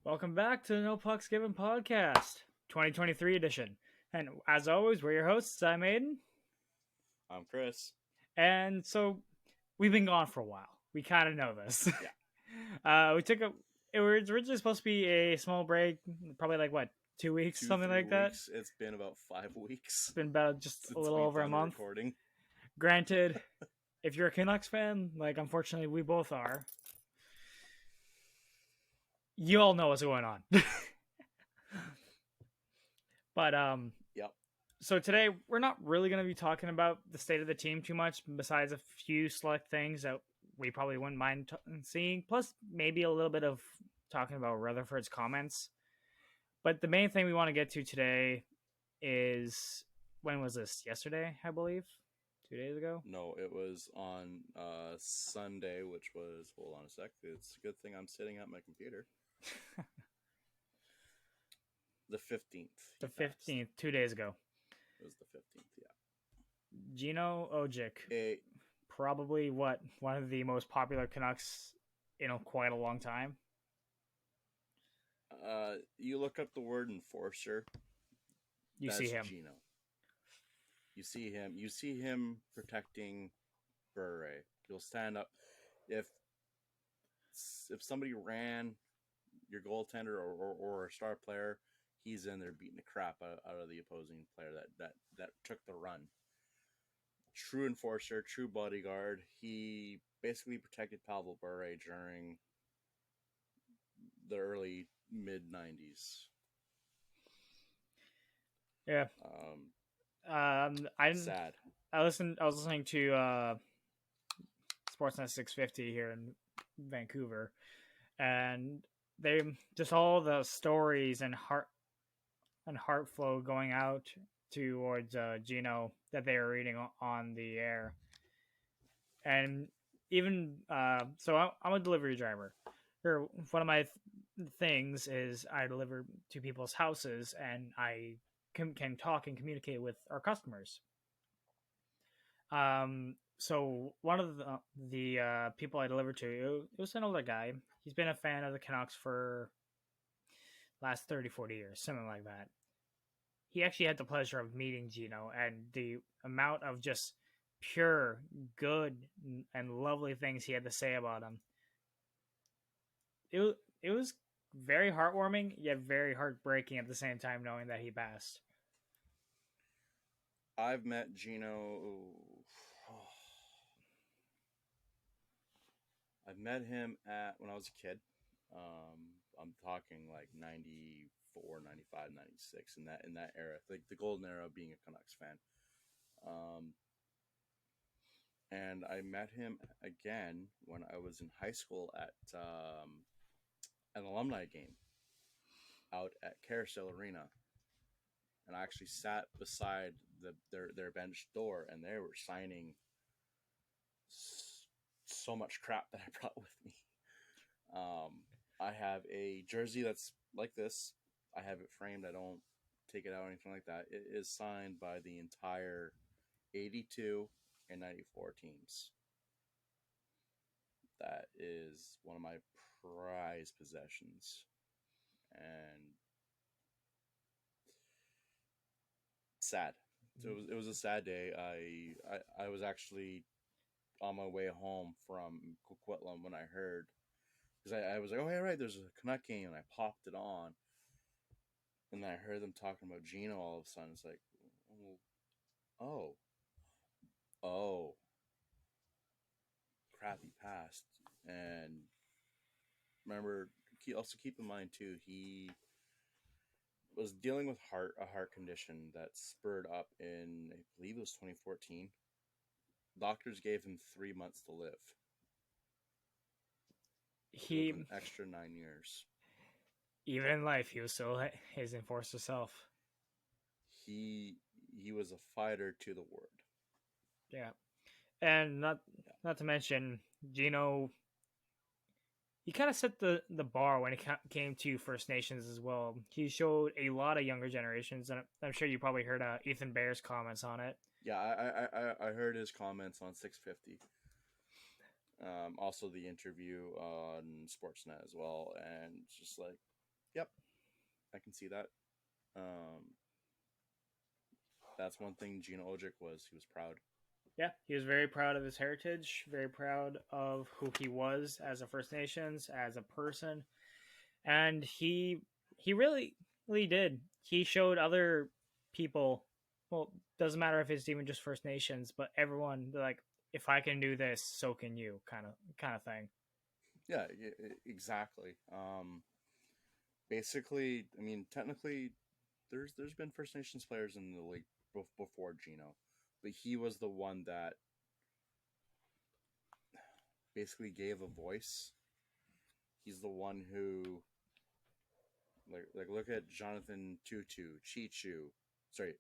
Welcome back to the No Pucks Given podcast, 2023 edition. And as always, we're your hosts. I'm Aidan. I'm Chris. And so we've been gone for a while. We kind of know this. Yeah. It was originally supposed to be a small break, probably like what, 2 weeks, something like that. It's been about 5 weeks. It's been about just a little over a month. Recording. Granted, if you're a Canucks fan, like unfortunately we both are, you all know what's going on. But Yep. So today we're not really going to be talking about the state of the team too much, besides a few select things that we probably wouldn't mind seeing. Plus, maybe a little bit of talking about Rutherford's comments. But the main thing we want to get to today is, when was this? Yesterday, I believe. 2 days ago. No, it was on Sunday, which was, hold on a sec. It's a good thing I'm sitting at my computer. The 15th. The 15th, 2 days ago. It was the 15th, yeah. Gino Odjick. Probably one of the most popular Canucks in quite a long time. You look up the word enforcer. You see him. Gino. You see him protecting Bure. He'll stand up. If somebody ran your goaltender or a star player, he's in there beating the crap out of the opposing player that took the run. True enforcer, true bodyguard. He basically protected Pavel Bure during the early mid-90s. Yeah. Sad. I was listening to Sportsnet 650 here in Vancouver, and they just all the stories and heart flow going out towards Gino that they were reading on the air. And even so, I'm a delivery driver. One of my things is I deliver to people's houses, and I can talk and communicate with our customers. So one of the people I delivered to, it was an older guy. He's been a fan of the Canucks for last 30, 40 years, something like that. He actually had the pleasure of meeting Gino, and the amount of just pure, good, and lovely things he had to say about him. It was very heartwarming, yet very heartbreaking at the same time, knowing that he passed. I've met Gino. I've met him when I was a kid. I'm talking like 94, 95, 96, in that era, like the golden era of being a Canucks fan. And I met him again when I was in high school at an alumni game out at Carousel Arena. And I actually sat beside their bench door, and they were signing so much crap that I brought with me. I have a jersey that's like this. I have it framed. I don't take it out or anything like that. It is signed by the entire 82 and 94 teams. That is one of my prized possessions. And sad. So it was a sad day. I was actually on my way home from Coquitlam when I heard, because I was like, oh yeah, right, there's a Canuck game, and I popped it on, and then I heard them talking about Gino. All of a sudden, it's like, oh, crap, he passed. And remember, also keep in mind too, he was dealing with a heart condition that spurred up in, I believe it was 2014. Doctors gave him 3 months to live. He an extra 9 years. Even in life, he was still his enforcer self. He was a fighter to the word. Yeah, and not to mention Gino. He kind of set the bar when it came to First Nations as well. He showed a lot of younger generations, and I'm sure you probably heard Ethan Bear's comments on it. Yeah, I heard his comments on 650. Also the interview on Sportsnet as well, and just like, Yep, I can see that. Um, that's one thing Gino Odjick was. He was proud. Yeah, he was very proud of his heritage, very proud of who he was as a First Nations, as a person, and he really did. He showed other people. Well, doesn't matter if it's even just First Nations, but everyone like, if I can do this, so can you, kind of thing. Yeah, exactly. Basically, I mean, technically, there's been First Nations players in the league before Gino, but he was the one that basically gave a voice. He's the one who look at Jonathan Tutu, Chichu. Sorry,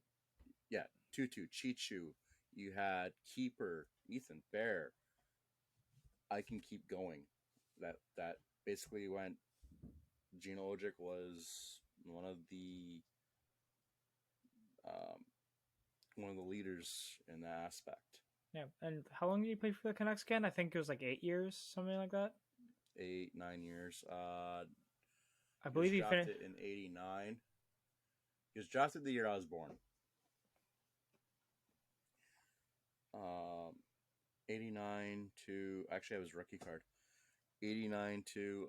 yeah, Tutu, Chichu. You had Keeper, Ethan Bear. I can keep going. That basically went. Gino Odjick was um, one of the leaders in that aspect. Yeah, and how long did you play for the Canucks again? I think it was like 8 years, something like that. 8, 9 years. I He was believe he finished. drafted in '89. He was drafted the year I was born. 89 to actually I was rookie card. 89 to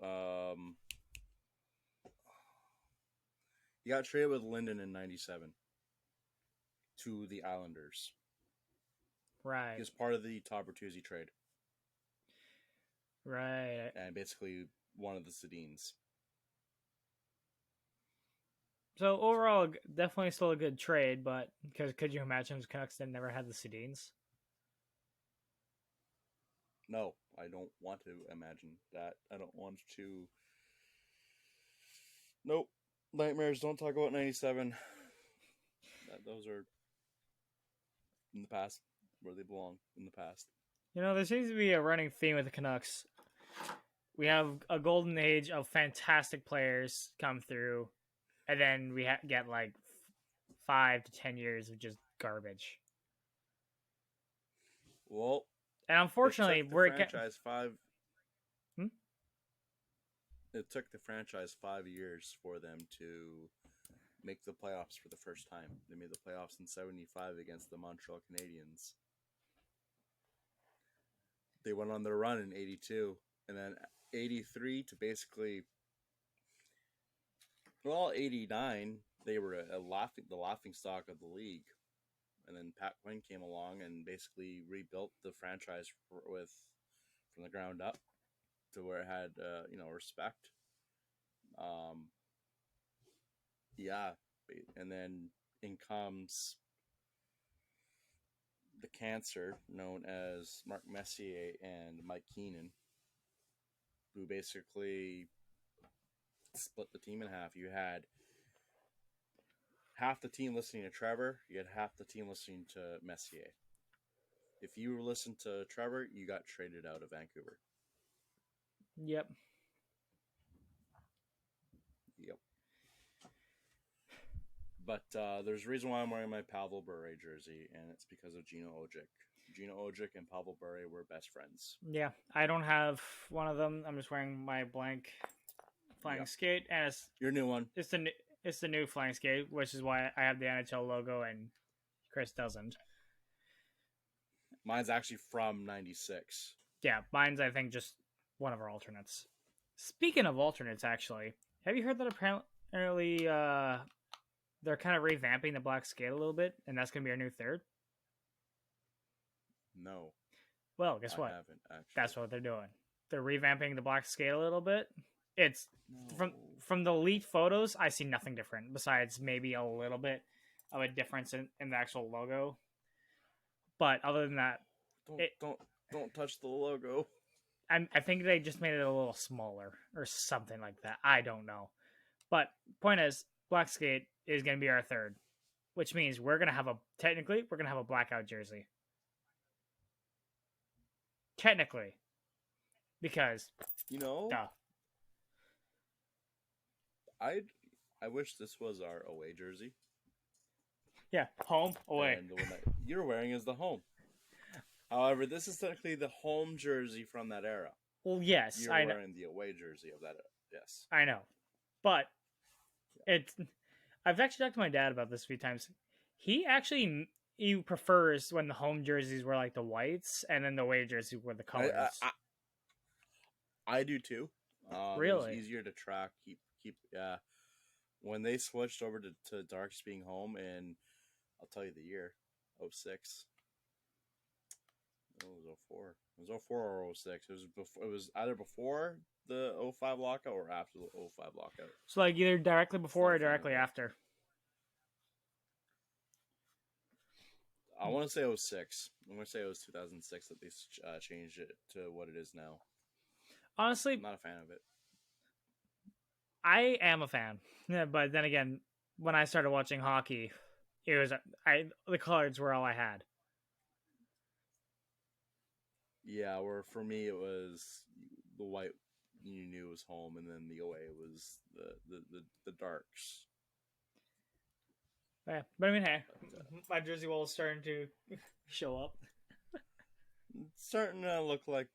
he got traded with Linden in '97 to the Islanders. Right. He was part of the Todd Bertuzzi trade. Right. And basically one of the Sedins. So overall, definitely still a good trade, but because could you imagine if Canucks that never had the Sedins? No, I don't want to imagine that. I don't want to. Nope. Nightmares. Don't talk about '97. Those are in the past, where they belong, in the past. You know, there seems to be a running theme with the Canucks. We have a golden age of fantastic players come through, and then we get like 5 to 10 years of just garbage. Well, and unfortunately, we're franchise five. Hmm? It took the franchise 5 years for them to make the playoffs for the first time. They made the playoffs in '75 against the Montreal Canadiens. They went on their run in '82, and then '83 to basically, well, '89 they were the laughing stock of the league, and then Pat Quinn came along and basically rebuilt the franchise from the ground up to where it had respect. Yeah, and then in comes the cancer known as Mark Messier and Mike Keenan, who basically split the team in half. You had half the team listening to Trevor, you had half the team listening to Messier. If you listened to Trevor, you got traded out of Vancouver. Yep. But there's a reason why I'm wearing my Pavel Bure jersey, and it's because of Gino Odjick. Gino Odjick and Pavel Bure were best friends. Yeah, I don't have one of them. I'm just wearing my blank flying skate, and it's your new one. It's the new flying skate, which is why I have the NHL logo and Chris doesn't. Mine's actually from '96. Yeah, mine's I think just one of our alternates. Speaking of alternates, actually, have you heard that apparently they're kind of revamping the black skate a little bit, and that's going to be our new third? No. Well, guess what? I haven't, actually. That's what they're doing. They're revamping the black skate a little bit. It's from the leaked photos, I see nothing different besides maybe a little bit of a difference in the actual logo. But other than that, don't touch the logo. I think they just made it a little smaller or something like that. I don't know. But point is, black skate is going to be our third, which means we're going to have a blackout jersey. Technically. Because, duh. I wish this was our away jersey. Yeah, home, away. And the one that you're wearing is the home. However, this is technically the home jersey from that era. Well, yes, you're wearing the away jersey of that era. Yes, I know, but It's. I've actually talked to my dad about this a few times. He prefers when the home jerseys were like the whites, and then the away jerseys were the I, I, colors. I I do too. It was Really? easier to track. Keep. Yeah. When they switched over to darks being home, and I'll tell you the year, 06. Oh, it was 04. It was 04 or 06. It was before. It was either before the 05 lockout or after the 05 lockout. So like either directly It's before not or a fan of directly it. after. I want to say 06. I'm going to say it was 2006 that they changed it to what it is now. Honestly, I'm not a fan of it. I am a fan. Yeah, but then again, when I started watching hockey, it was the colors were all I had. Yeah, where for me it was the white you knew was home, and then the away was the darks. Yeah, but I mean, hey, my jersey wall is starting to show up. It's starting to look like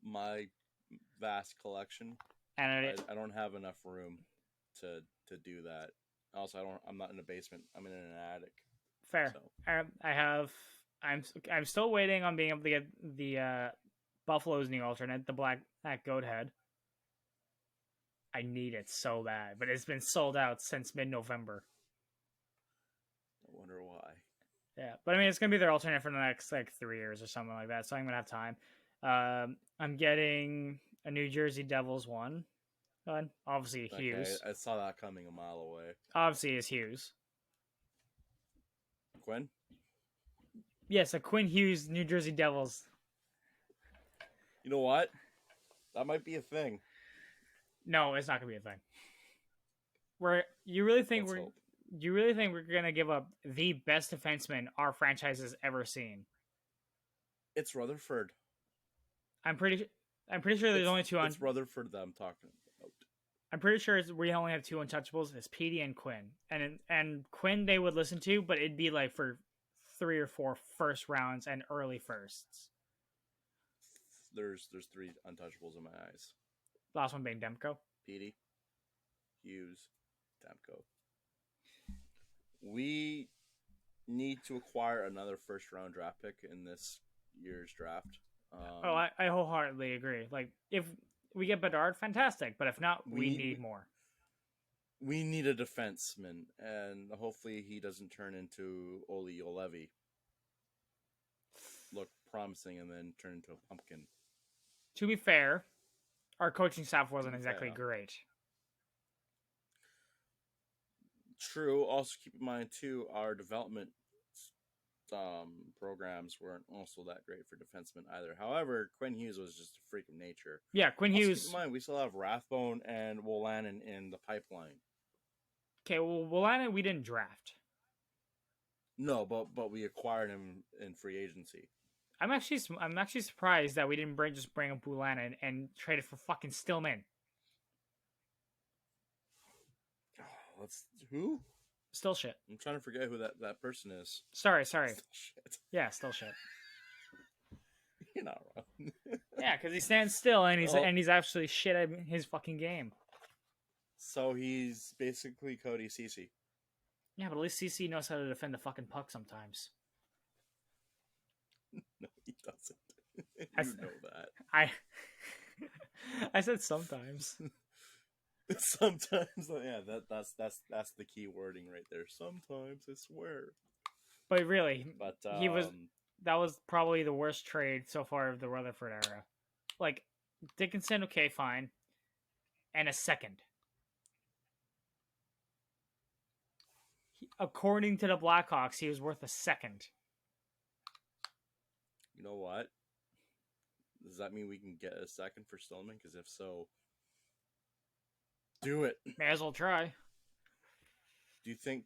my vast collection. And I don't have enough room to do that. Also, I'm not in a basement. I'm in an attic. Fair. So. I have. I'm still waiting on being able to get the Buffalo's new alternate, the black goat head. I need it so bad, but it's been sold out since mid-November. I wonder why. Yeah, but I mean, it's gonna be their alternate for the next like 3 years or something like that. So I'm gonna have time. I'm getting a New Jersey Devils one. Obviously Hughes. Okay, I saw that coming a mile away. Obviously is Hughes. Quinn? Yes, a Quinn Hughes New Jersey Devils. You know what? That might be a thing. No, it's not gonna be a thing. You really think we're gonna give up the best defenseman our franchise has ever seen? It's Rutherford. I'm pretty sure there's only two. It's Rutherford that I'm talking about. I'm pretty sure we only have two untouchables. It's Petey and Quinn, and Quinn they would listen to, but it'd be like for 3 or 4 first rounds and early firsts. There's 3 untouchables in my eyes. Last one being Demko. Petey, Hughes, Demko. We need to acquire another first round draft pick in this year's draft. I wholeheartedly agree. Like, if we get Bedard, fantastic. But if not, we need more. We need a defenseman, and hopefully he doesn't turn into Oli Olevi. Look promising and then turn into a pumpkin. To be fair, our coaching staff wasn't exactly great. True. Also, keep in mind, too, our development programs weren't also that great for defensemen either. However, Quinn Hughes was just a freak of nature. Yeah, Quinn Hughes. Keep in mind, we still have Rathbone and Wolanin in the pipeline. Okay, well, Wolanin we didn't draft. No, but we acquired him in free agency. I'm actually surprised that we didn't bring up Wolanin and trade it for fucking Stillman. Who? Still shit. I'm trying to forget who that person is. Sorry. Still shit. Yeah, still shit. You're not wrong. Yeah, because he stands still and he's actually shit at his fucking game. So he's basically Cody Cece. Yeah, but at least CC knows how to defend the fucking puck sometimes. No, he doesn't. You know that. I said sometimes. Sometimes, yeah. That's the key wording right there. Sometimes, I swear. But really, that was probably the worst trade so far of the Rutherford era. Like, Dickinson, okay, fine, and a second. According to the Blackhawks, he was worth a second. You know what? Does that mean we can get a second for Stillman? Because if so, do it. May as well try. Do you think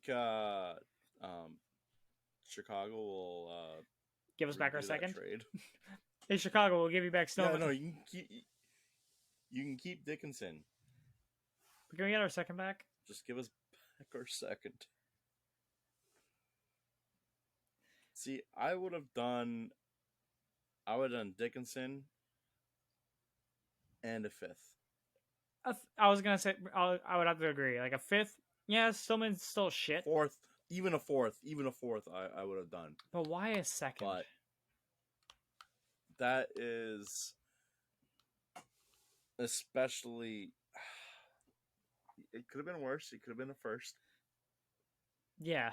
Chicago will give us back our second trade? Hey, Chicago, we'll give you back Stillman. Yeah, no, you can keep Dickinson. Can we get our second back? Just give us back our second. See, I would have done Dickinson and a fifth. I was gonna say I would have to agree. Like a fifth Yeah, Stillman's still shit. Fourth, even a fourth, I would have done. But why a second? But that is especially. It could have been worse. It could have been a first. Yeah.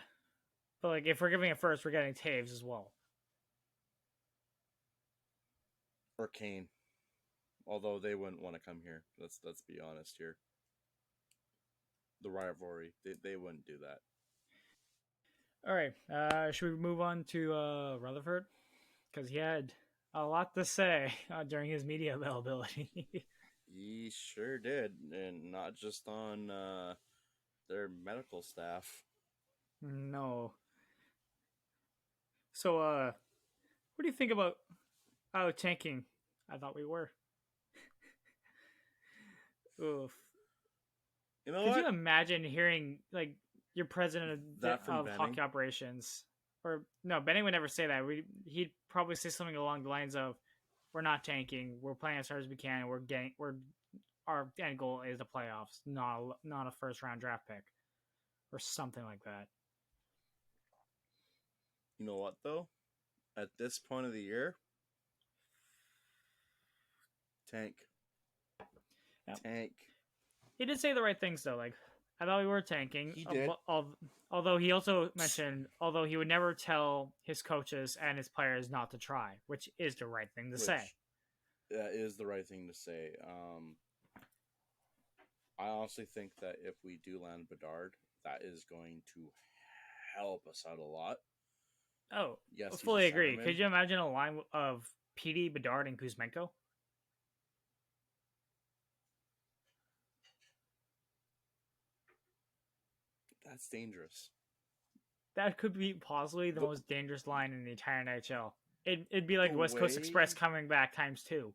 But like if we're giving a first, we're getting Taves as well. Or Kane. Although they wouldn't want to come here. Let's be honest here. The rivalry. They wouldn't do that. All right. Should we move on to Rutherford? Because he had a lot to say during his media availability. He sure did. And not just on their medical staff. No. So, what do you think about tanking? I thought we were. Oof. You know Could what? you imagine hearing like your president of Benning? hockey operations, or no, Benning would never say that. He'd probably say something along the lines of, "We're not tanking. We're playing as hard as we can. Our end goal is the playoffs, not a first round draft pick, or something like that." You know what though? At this point of the year, tank. Yep. Tank. He did say the right things though. Like I thought we were tanking. He did. Although he also mentioned, although he would never tell his coaches and his players not to try, which is the right thing to say. That is the right thing to say. I honestly think that if we do land Bedard, that is going to help us out a lot. Oh, yes, I fully agree. Could you imagine a line of PD, Bedard, and Kuzmenko? That's dangerous. That could be possibly the most dangerous line in the entire NHL. It'd be like West Coast Express coming back ×2.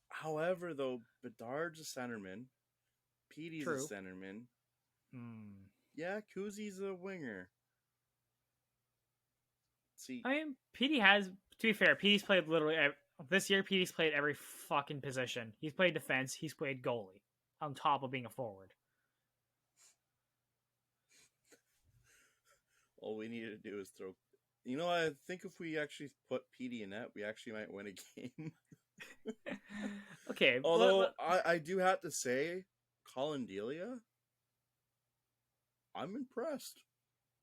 However, though, Bedard's a centerman. PD's a centerman. Yeah, Kuzi's a winger. See, I mean, PD has, to be fair, PD's played literally this year. PD's played every fucking position. He's played defense. He's played goalie, on top of being a forward. All we need to do is throw. You know, I think if we actually put PD in net, we actually might win a game. Okay. Although I do have to say, Colin Delia, I'm impressed.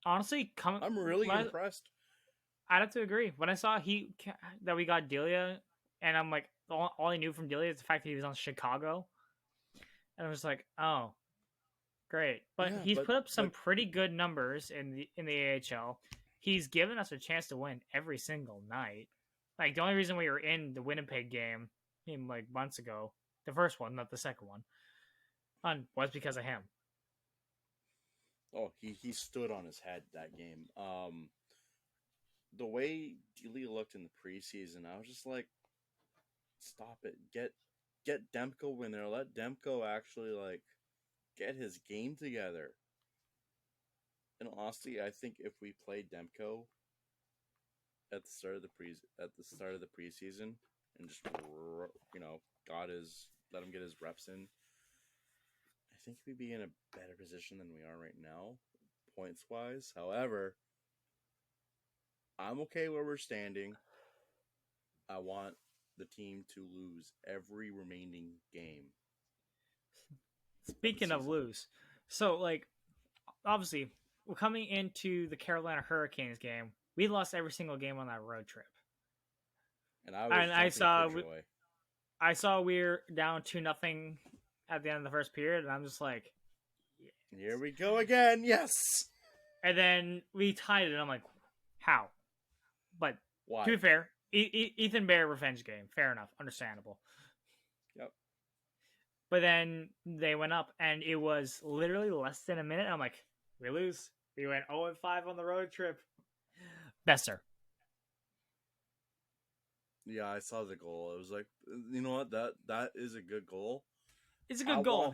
Honestly, I'm really impressed. I'd have to agree. When I saw that we got Delia, and I'm like, all I knew from Delia is the fact that he was on Chicago, and I was like, oh, great. But Yeah, he's put up some pretty good numbers in the AHL. He's given us a chance to win every single night. Like the only reason we were in the Winnipeg game, like months ago, the first one, not the second one, was because of him. Oh, he stood on his head that game. The way Delia looked in the preseason, I was just like, stop it. Get Demko in there. Let Demko actually like get his game together. And honestly, I think if we played Demko at the start of the preseason and just let him get his reps in, I think we'd be in a better position than we are right now, points wise. However, I'm okay where we're standing. I want the team to lose every remaining game. Speaking of lose, so like obviously we're coming into the Carolina Hurricanes game. We lost every single game on that road trip, and I saw we're down 2-0 at the end of the first period, and I'm just like, yes. Here we go again, yes. And then we tied it. And I'm like, how? But why? To be fair, Ethan Bear revenge game. Fair enough, understandable. Yep. But then they went up, and it was literally less than a minute. I'm like, we lose. We went 0-5 on the road trip. Besser. Yeah, I saw the goal. It was like, you know what? That is a good goal. It's a good goal.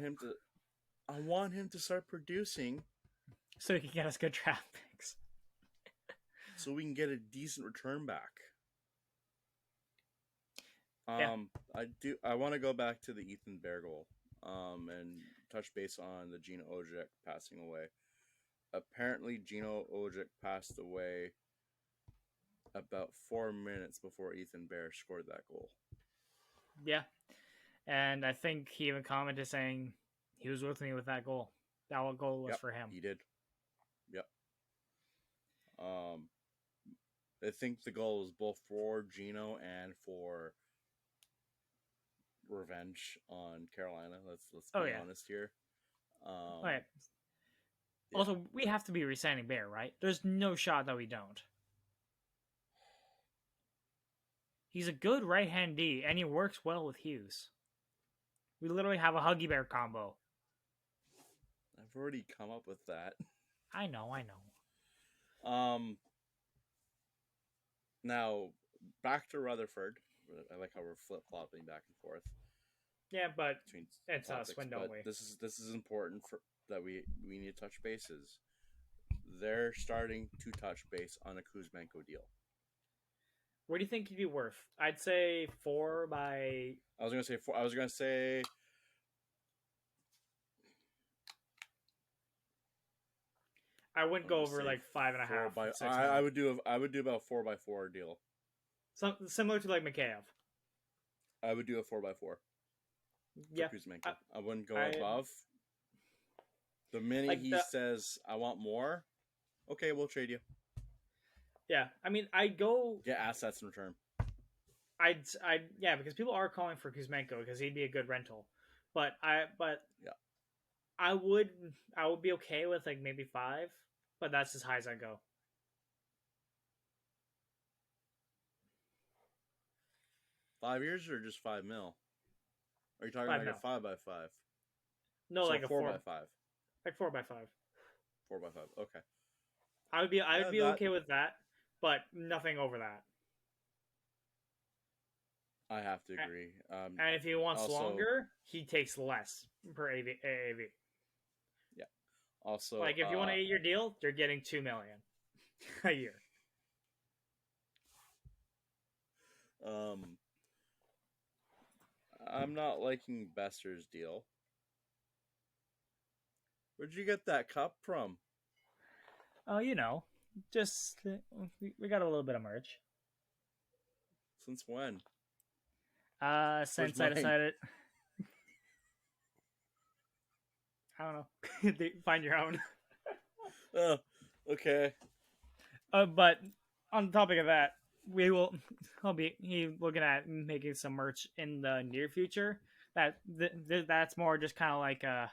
I want him to start producing, so he can get us good draft picks, so we can get a decent return back. Yeah. I want to go back to the Ethan Bear goal, and touch base on the Gino Odjick passing away. apparently Gino Odjick passed away about 4 minutes before Ethan Bear scored that goal. Yeah. And I think he even commented saying he was with me with that goal. That goal was for him. He did. Yep. I think the goal was both for Gino and for revenge on Carolina. Let's be honest here. Yeah. Also, we have to be re-signing Bear, right? There's no shot that we don't. He's a good right-hand D, and he works well with Hughes. We literally have a Huggy Bear combo. I've already come up with that. I know. Now, back to Rutherford. I like how we're flip-flopping back and forth. Yeah, but it's topics, us. When don't we? This is important for that we need to touch bases. They're starting to touch base on a Kuzmenko deal. What do you think he'd be worth? I'd say 4 by. I was gonna say. I wouldn't go over like 5.5. I would do about 4x4 deal. Similar to like Mikheyev. I would do a 4x4. Yeah, Kuzmenko. I wouldn't go above. The minute he says, "I want more," okay, we'll trade you. Yeah, I mean, I'd go get assets in return. Yeah, because people are calling for Kuzmenko because he'd be a good rental, but I would be okay with like maybe 5, but that's as high as I go. $5 years or just $5 million? Are you talking like a 5x5? No, so like a 4x5. Like 4x5. 4x5. Okay. I would be okay with that, but nothing over that. I have to agree. And if he wants longer, he takes less per AAV. Yeah. Also, like if you want an 8-year deal, you're getting $2 million a year. I'm not liking Besser's deal. Where'd you get that cup from? Oh, just we got a little bit of merch. Since when? Since I decided. I don't know. Find your own. Oh, okay. But on the topic of that, I'll be looking at making some merch in the near future. That's more just kind of like a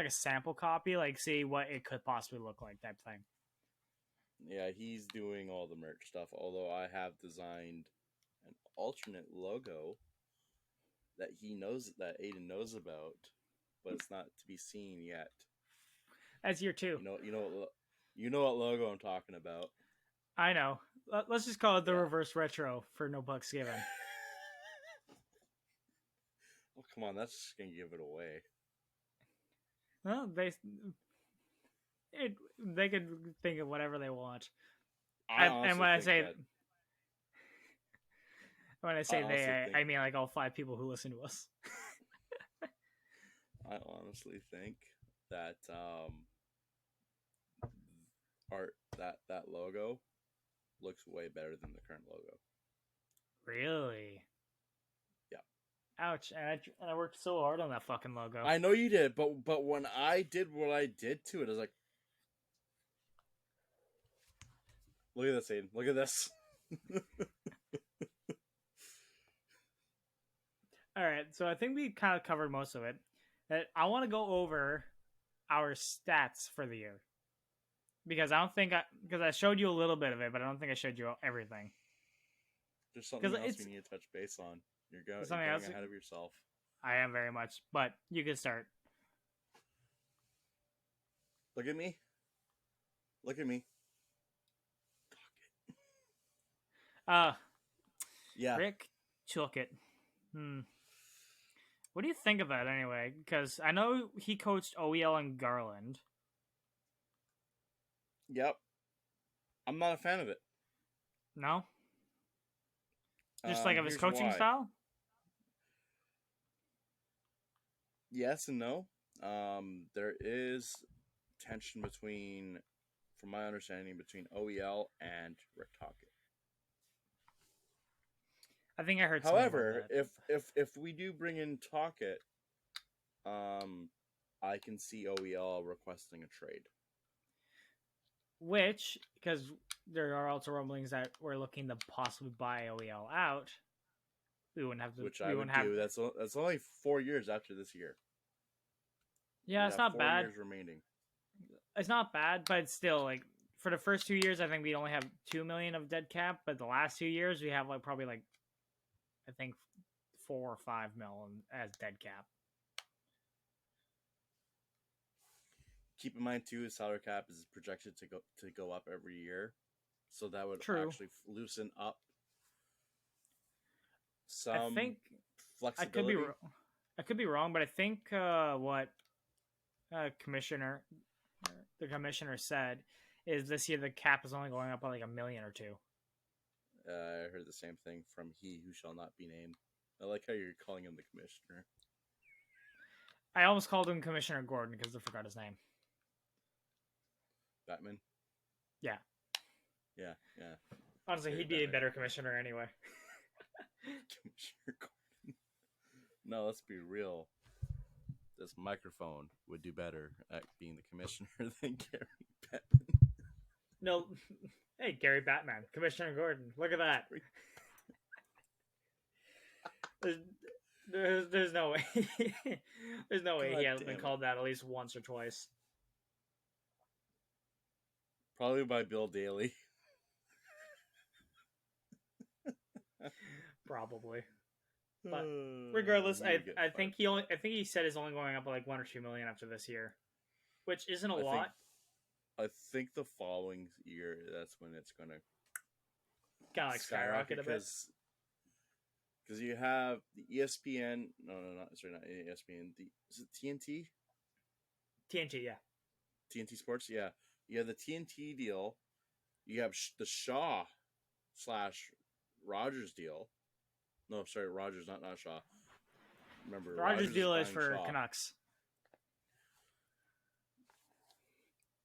sample copy, like see what it could possibly look like type thing. Yeah, he's doing all the merch stuff. Although I have designed an alternate logo that Aidan knows about, but it's not to be seen yet. That's year 2. You know what logo I'm talking about. I know. Let's just call it the reverse retro for no bucks given. Oh, come on, that's just gonna give it away. Well, they could think of whatever they want. And when I say they, I mean like all 5 people who listen to us. I honestly think that that logo looks way better than the current logo. Really? Yeah. Ouch! And I worked so hard on that fucking logo. I know you did, but when I did what I did to it, I was like, look at this, Aidan. Look at this. All right, so I think we kind of covered most of it. I want to go over our stats for the year because because I showed you a little bit of it, but I don't think I showed you everything. There's something else we need to touch base on. You're going ahead of yourself. I am very much, but you can start. Look at me. Look at me. Yeah. Rick took it. What do you think of that anyway? Because I know he coached OEL and Garland. Yep. I'm not a fan of it. No? Just like of his coaching style? Yes and no. There is tension between, from my understanding, between OEL and Rick Tocchet. I think I heard. However, if we do bring in Tocchet, I can see OEL requesting a trade. Which, because there are also rumblings that we're looking to possibly buy OEL out, we wouldn't have to. Which I would do. That's only 4 years after this year. Yeah, it's not 4 bad. years remaining. It's not bad, but it's still like for the first 2 years, I think we only have $2 million of dead cap. But the last 2 years, we have probably I think 4 or 5 million as dead cap. Keep in mind too, the salary cap is projected to go up every year, so that would actually loosen up some flexibility. I could be wrong, but I think what the commissioner said is this year the cap is only going up by $1 million or $2 million. I heard the same thing from he who shall not be named. I like how you're calling him the commissioner. I almost called him Commissioner Gordon because I forgot his name. Batman? Yeah. Yeah. Honestly, he'd be a better commissioner anyway. Commissioner Gordon. No, let's be real. This microphone would do better at being the commissioner than Gary Batman. No. Hey, Gary Batman. Commissioner Gordon. Look at that. There's no way. There's no way he hasn't been called that at least once or twice. Probably by Bill Daly. Probably. But regardless, I think he said it's only going up by $1 or $2 million after this year, which isn't a lot. I think the following year, that's when it's gonna kind of skyrocket a bit. Because you have the ESPN. Not ESPN. Is it TNT? TNT, yeah. TNT Sports, yeah. You have the TNT deal. You have the Shaw / Rogers deal. No, sorry, Rogers, not Shaw. Remember, Rogers deal is for Shaw. Canucks.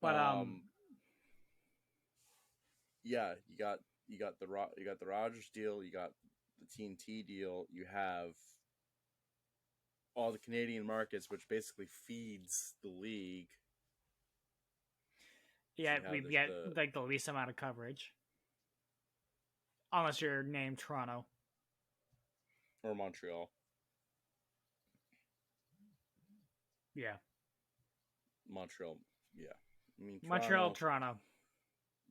But yeah, you got the Rogers deal. You got the TNT deal. You have all the Canadian markets, which basically feeds the league. Yeah, we get the least amount of coverage, unless you're named Toronto or Montreal. Yeah, Montreal. Yeah, I mean Toronto.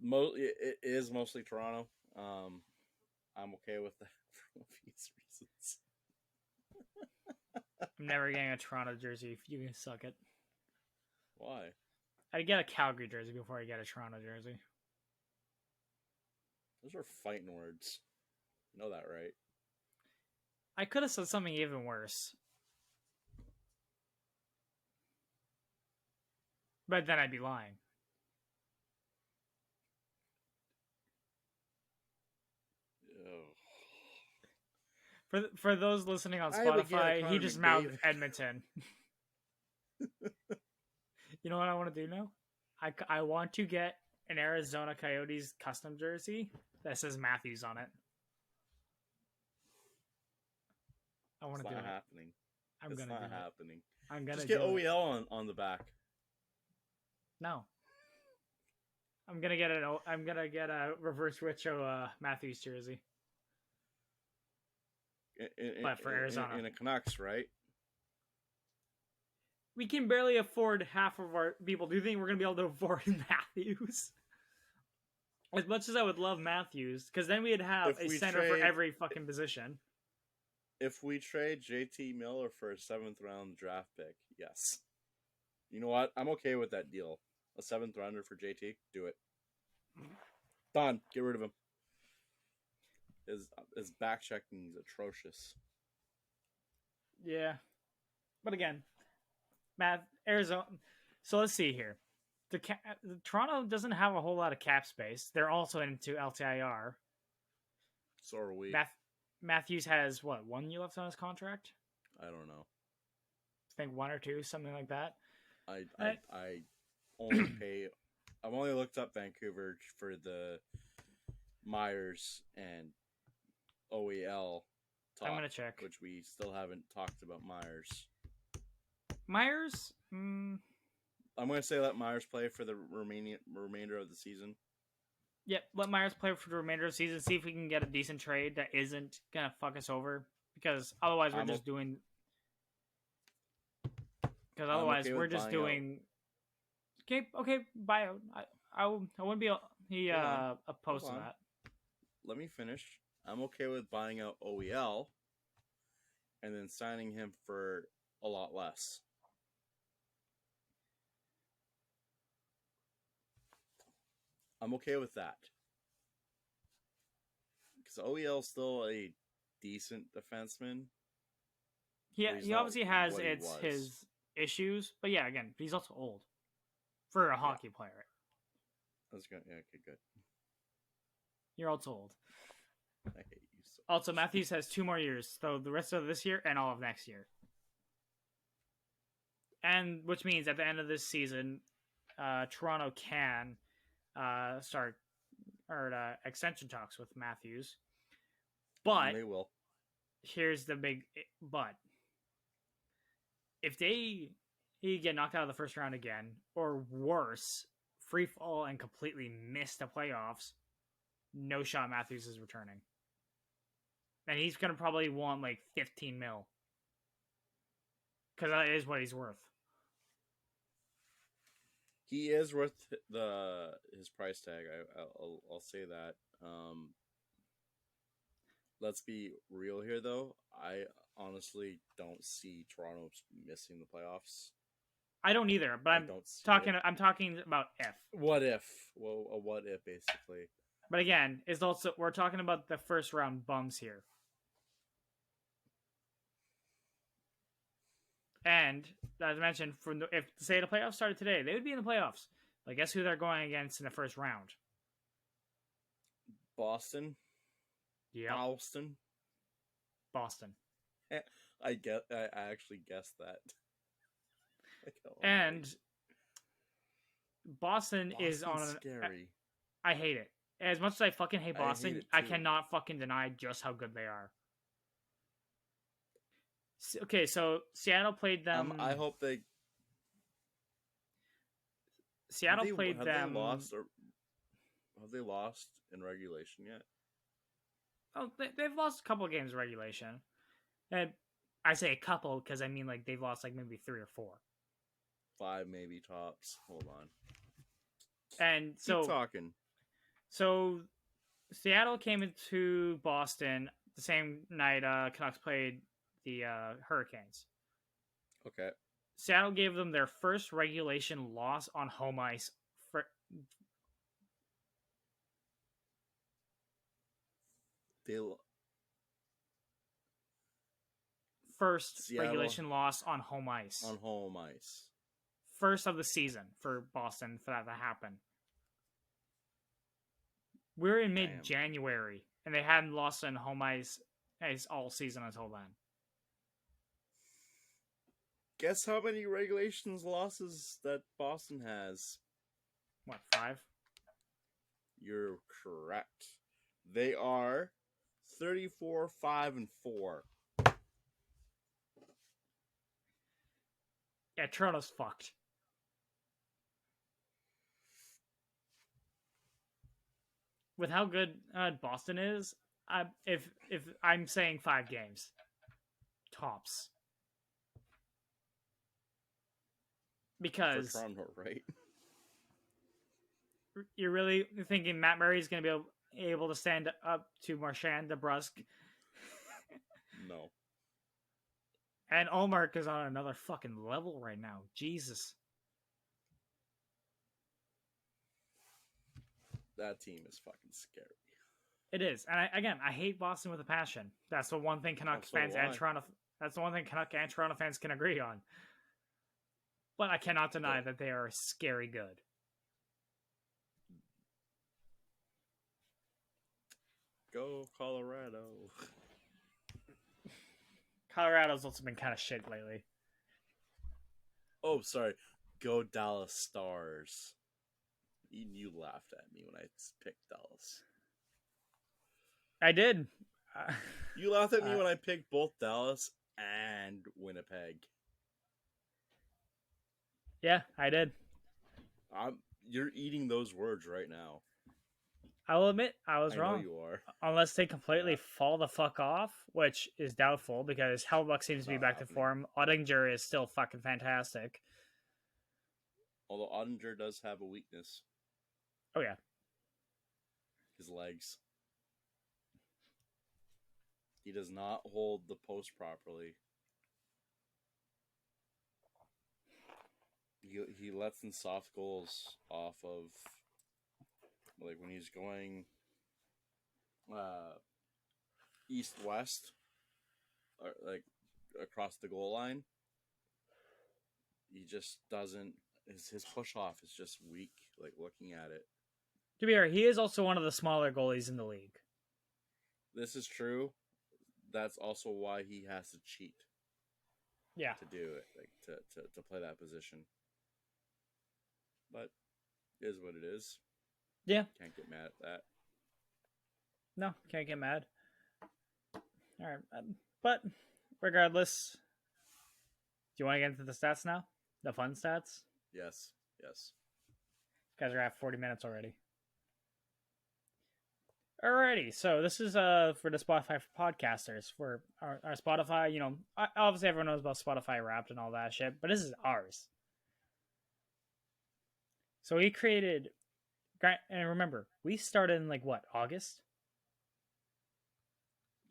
It is mostly Toronto. I'm okay with that for obvious reasons. I'm never getting a Toronto jersey. If you can suck it. Why? I'd get a Calgary jersey before I get a Toronto jersey. Those are fighting words. You know that, right? I could have said something even worse. But then I'd be lying. For those listening on Spotify, he just mouthed Edmonton. You know what I want to do now? I want to get an Arizona Coyotes custom jersey that says Matthews on it. I want to do it. Happening. It's not happening. I'm gonna just get OEL on the back. No. I'm gonna get a reverse retro Matthews jersey. But for Arizona, in a Canucks, right? We can barely afford half of our people. Do you think we're gonna be able to afford Matthews? As much as I would love Matthews, because then we'd have a center for every fucking position. If we trade JT Miller for a 7th round draft pick, yes. You know what? I'm okay with that deal. A 7th rounder for JT, do it. Done. Get rid of him. His back checking is atrocious. Yeah, but again, Arizona. So let's see here. The Toronto doesn't have a whole lot of cap space. They're also into LTIR. So are we. Matthews has what, 1 year left on his contract? I don't know. I think 1 or 2, something like that. I only pay. I've only looked up Vancouver for the Myers and OEL talk, I'm gonna check. which we still haven't talked about Myers. Myers. I'm going to say let Myers play for the remainder of the season. Yep, let Myers play for the remainder of the season. See if we can get a decent trade that isn't gonna fuck us over. Because otherwise, we're just doing. Because otherwise, okay we're just doing. Okay, buy out. I wouldn't be opposed to that. Let me finish. I'm okay with buying out OEL and then signing him for a lot less. I'm okay with that. Because OEL is still a decent defenseman. Yeah, he obviously has his issues, but yeah, again, he's also old for a hockey player. That's good. Yeah, okay, good. You're also old. I hate you so much. Also, Matthews has 2 more years, so the rest of this year and all of next year. And which means at the end of this season, Toronto can start extension talks with Matthews. But they will. Here's the big but. If they get knocked out of the first round again, or worse, free fall and completely miss the playoffs, no shot Matthews is returning. And he's going to probably want like 15 mil. Because that is what he's worth. He is worth his price tag. I'll say that. Let's be real here, though. I honestly don't see Toronto missing the playoffs. I don't either, but I'm talking about if. What if? Well, a what if, basically. But again, we're talking about the first round bums here. And as I mentioned, if say the playoffs started today, they would be in the playoffs. But guess who they're going against in the first round? Boston. Yeah. Boston. I actually guessed that. And Boston is on scary. I hate it. As much as I fucking hate Boston, I cannot fucking deny just how good they are. Okay, so Seattle played them. I hope they. Seattle played them. Have they lost in regulation yet? Oh, they've lost a couple of games in regulation. And I say a couple because I mean like they've lost like maybe 3 or 4. 5 maybe tops. Hold on. And so keep talking. So Seattle came into Boston the same night Canucks played the Hurricanes. Okay. Seattle gave them their first regulation loss on home ice regulation loss on home ice. On home ice. First of the season for Boston for that to happen. We're in mid-January, and they hadn't lost on home ice all season until then. Guess how many regulations losses that Boston has? What, 5? You're correct. They are 34-5-4. Yeah, Toronto's fucked. With how good Boston is, if I'm saying 5 games, tops. Because for Toronto, right? You're really thinking Matt Murray's going to be able to stand up to Marchand, DeBrusque? No. And Ullmark is on another fucking level right now. Jesus. That team is fucking scary. It is. And I hate Boston with a passion. That's the one thing Canucks fans and Toronto. That's the one thing Canuck and Toronto fans can agree on. But I cannot deny that they are scary good. Go Colorado. Colorado's also been kind of shit lately. Oh, sorry. Go Dallas Stars. You laughed at me when I picked Dallas. I did. You laughed at me when I picked both Dallas and Winnipeg. Yeah, I did. You're eating those words right now. I will admit I was wrong. I know you are. Unless they completely fall the fuck off, which is doubtful because Hellbuck seems to be back to form. Oddinger is still fucking fantastic. Although Oddinger does have a weakness. Oh, yeah. His legs. He does not hold the post properly. He lets in soft goals off of, like, when he's going east-west, or like across the goal line. He just doesn't. His push off is just weak. Like, looking at it. To be fair, he is also one of the smaller goalies in the league. This is true. That's also why he has to cheat. Yeah. To do it, like to play that position. But it is what it is. Yeah. Can't get mad at that. No, can't get mad. All right, but regardless, do you want to get into the stats now? The fun stats? Yes. You guys are at 40 minutes already. Alrighty, so this is for the Spotify for podcasters. For our Spotify, you know, obviously everyone knows about Spotify Wrapped and all that shit, but this is ours. So we created, and remember, we started in like what, August?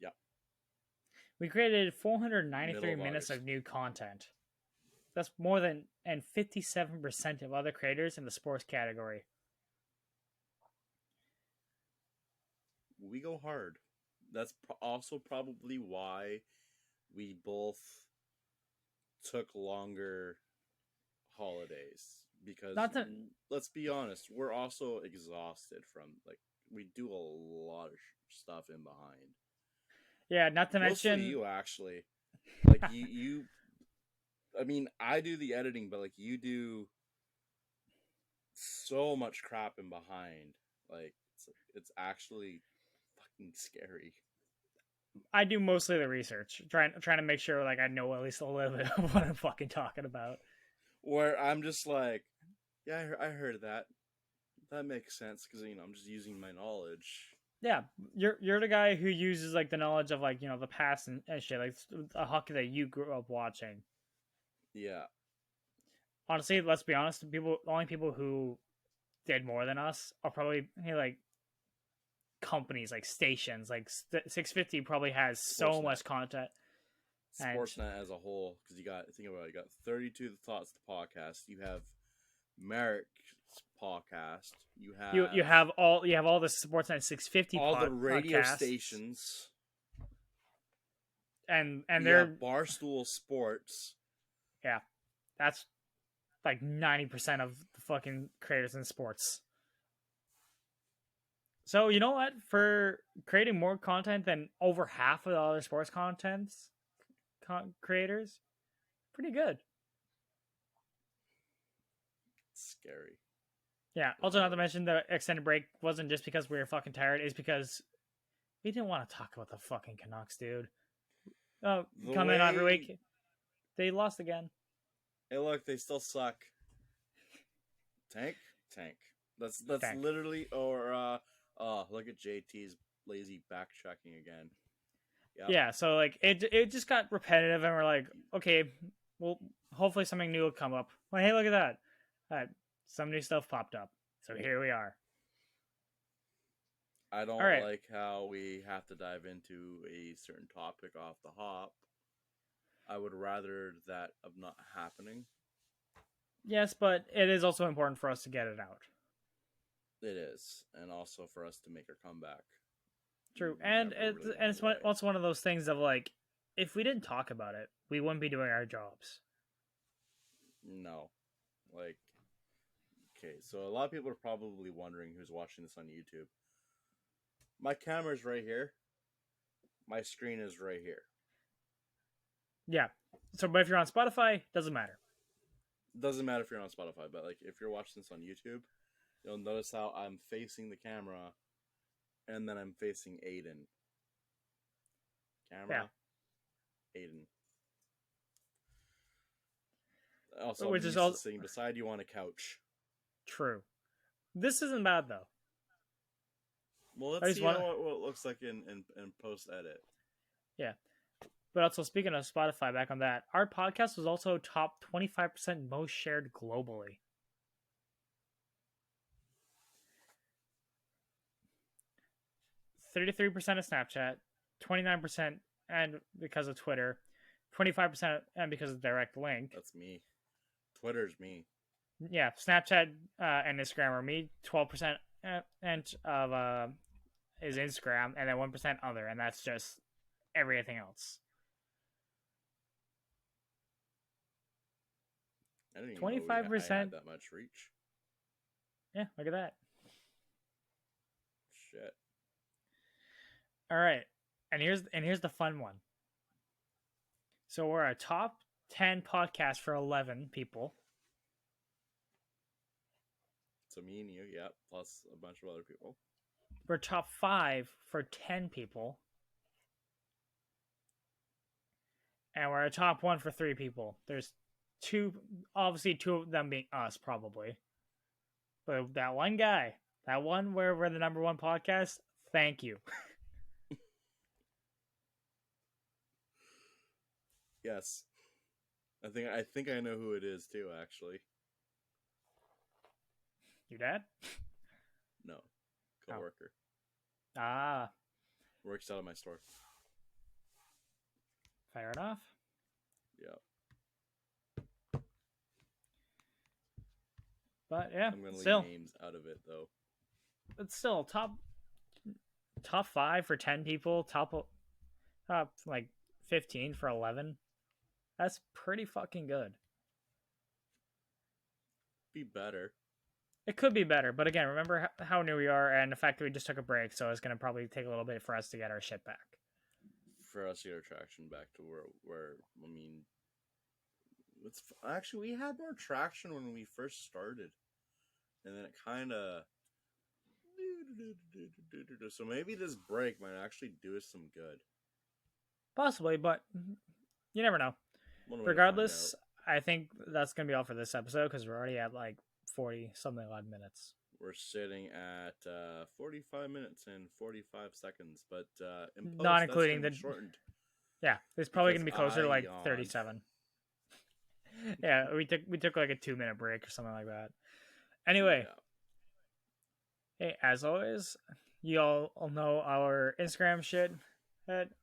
Yep. We created 493 minutes of new content. That's more than 57% of other creators in the sports category. We go hard. That's also probably why we both took longer holidays. Because, let's be honest, we're also exhausted from, like, we do a lot of stuff in behind. Yeah, not to mention... Mostly you, actually. Like, you... I mean, I do the editing, but, like, you do so much crap in behind. Like, it's actually fucking scary. I do mostly the research, trying to make sure, like, I know at least a little bit of what I'm fucking talking about. Where I'm just like, yeah, I heard that. That makes sense, because, you know, I'm just using my knowledge. Yeah, you're the guy who uses, like, the knowledge of, like, you know, the past and shit, like, a hockey that you grew up watching. Yeah. Honestly, let's be honest, only people who did more than us are probably, you know, like, companies, like, stations, like, 650 probably has so much content. Sportsnet as a whole, because think about it, you got 32 Thoughts the podcast, you have Merrick's podcast, you have all the Sportsnet 650 all the radio podcasts. stations, and they're Barstool Sports. Yeah, that's like 90% of the fucking creators in sports. So you know what? For creating more content than over half of the other sports creators, pretty good. Scary. Yeah. Also, not to mention the extended break wasn't just because we were fucking tired. It's because we didn't want to talk about the fucking Canucks, dude. Come in every week. They lost again. Hey, look, they still suck. Tank. That's Tank. Literally, or look at JT's lazy backtracking again. Yep. Yeah, so like it just got repetitive, and we're like, okay, well, hopefully something new will come up. Well, hey, look at that. Some new stuff popped up. So here we are. I don't like how we have to dive into a certain topic off the hop. I would rather that of not happening. Yes, but it is also important for us to get it out. It is, and also for us to make our comeback. True, and it's also one of those things of like, if we didn't talk about it, we wouldn't be doing our jobs. No, like, okay, so a lot of people are probably wondering who's watching this on YouTube. My camera's right here. My screen is right here. Yeah. So, but if you're on Spotify, doesn't matter. Doesn't matter if you're on Spotify, but like if you're watching this on YouTube, you'll notice how I'm facing the camera, and then I'm facing Aidan. Camera, Aidan. Also, Which I'm is used to all sitting beside you on a couch. true. This isn't bad though. Well, I let's just see want, what it looks like in post edit. yeah. But also, speaking of Spotify, back on that, our podcast was also top 25% most shared globally. 33% of Snapchat, 29% and because of Twitter, 25% and because of direct link. That's me. Twitter's me. Yeah, Snapchat and Instagram are me. 12% and of is Instagram, and then 1% other, and that's just everything else. I didn't even know 25%. I had that much reach. Yeah, look at that. Shit. All right, and here's the fun one. So we're a top 10 podcast for 11 people. So me and you, yeah, plus a bunch of other people. We're top 5 for 10 people. And we're a top 1 for 3 people. There's obviously 2 of them being us, probably. But that one guy, that one where we're the number 1 podcast, thank you. Yes. I think I know who it is too, actually. Your dad? No. Coworker. Oh. Ah. Works out of my store. Fair enough. Yeah. But yeah, I'm gonna still, leave names out of it though. it's still top 5 for 10 people, top like 15 for 11. That's pretty fucking good. Be better. It could be better, but again, remember how new we are and the fact that we just took a break, so it's going to probably take a little bit for us to get our shit back. For us to get our traction back to where I mean, it's actually we had more traction when we first started, and then it kind of. So maybe this break might actually do us some good. Possibly, but you never know. Regardless, I think that's going to be all for this episode because we're already at like 40 something odd minutes. We're sitting at 45 minutes and 45 seconds, but not including the shortened. Yeah, it's probably going to be closer to like 37. Yeah, we took like a 2-minute break or something like that. Anyway, yeah. Hey, as always, you all know our Instagram shit.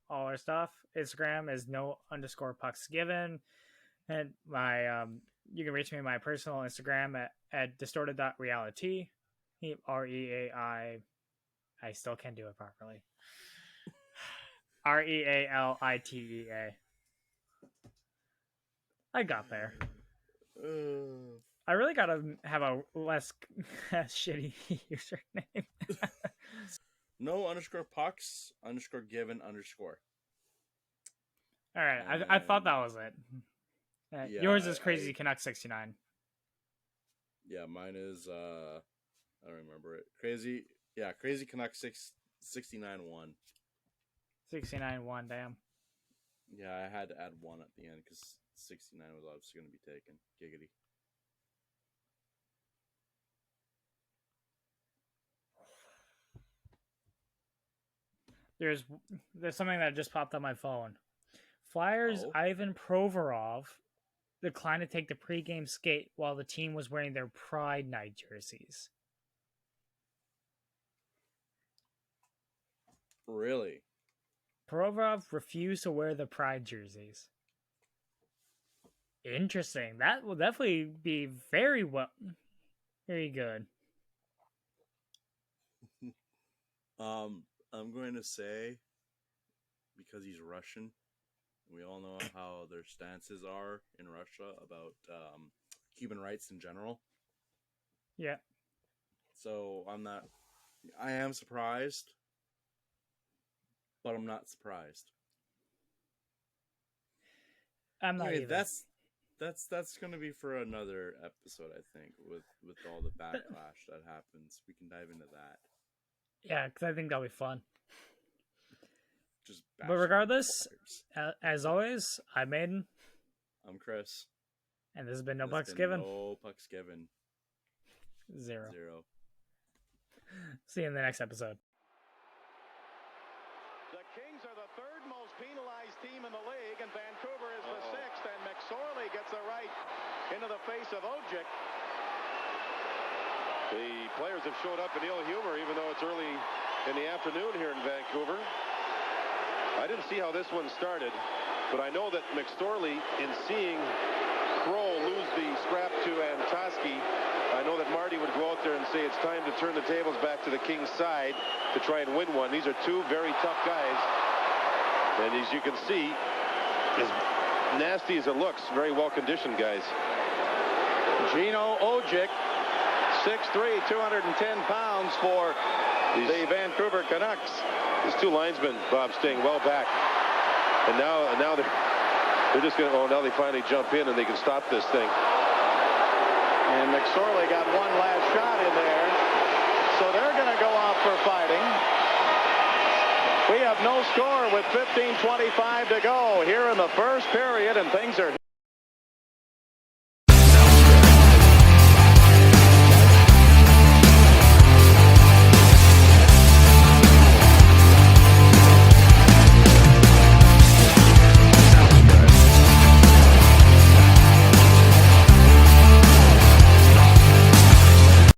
All our stuff. Instagram is no_pucks given, and my you can reach me on my personal Instagram at distorted.reality. REAI. I still can't do it properly. REALITEA. I got there. I really gotta have a less shitty username. No_pucks_given_. All right, I thought that was it. Yeah, yours is Crazy Canucks 69. Yeah, mine is I don't remember it. Crazy Canucks 69-1. 69-1, damn. Yeah, I had to add 1 at the end because 69 was obviously going to be taken. Giggity. There's something that just popped on my phone. Flyers Ivan Provorov declined to take the pregame skate while the team was wearing their Pride Night jerseys. Really? Provorov refused to wear the Pride jerseys. Interesting. That will definitely be very good. I'm going to say, because he's Russian, we all know how their stances are in Russia about human rights in general. Yeah. So I am surprised, but I'm not surprised. I'm not either. That's going to be for another episode, I think, with all the backlash that happens. We can dive into that. Yeah, because I think that'll be fun. Just but regardless, as always, I'm Aidan. I'm Chris. And this has been No Pucks Given. No Pucks Given. 0. 0. See you in the next episode. The Kings are the third most penalized team in the league, and Vancouver is the sixth, and McSorley gets the right into the face of Odjick. The players have showed up in ill humor, even though it's early in the afternoon here in Vancouver. I didn't see how this one started, but I know that McSorley, in seeing Kroll lose the scrap to Antoski, I know that Marty would go out there and say it's time to turn the tables back to the Kings' side to try and win one. These are two very tough guys. And as you can see, as nasty as it looks, very well-conditioned guys. Gino Odjick, 6'3", 210 pounds for the Vancouver Canucks. These two linesmen, Bob, staying well back. And now they're just going to, now they finally jump in and they can stop this thing. And McSorley got one last shot in there. So they're going to go off for fighting. We have no score with 15:25 to go here in the first period, and things are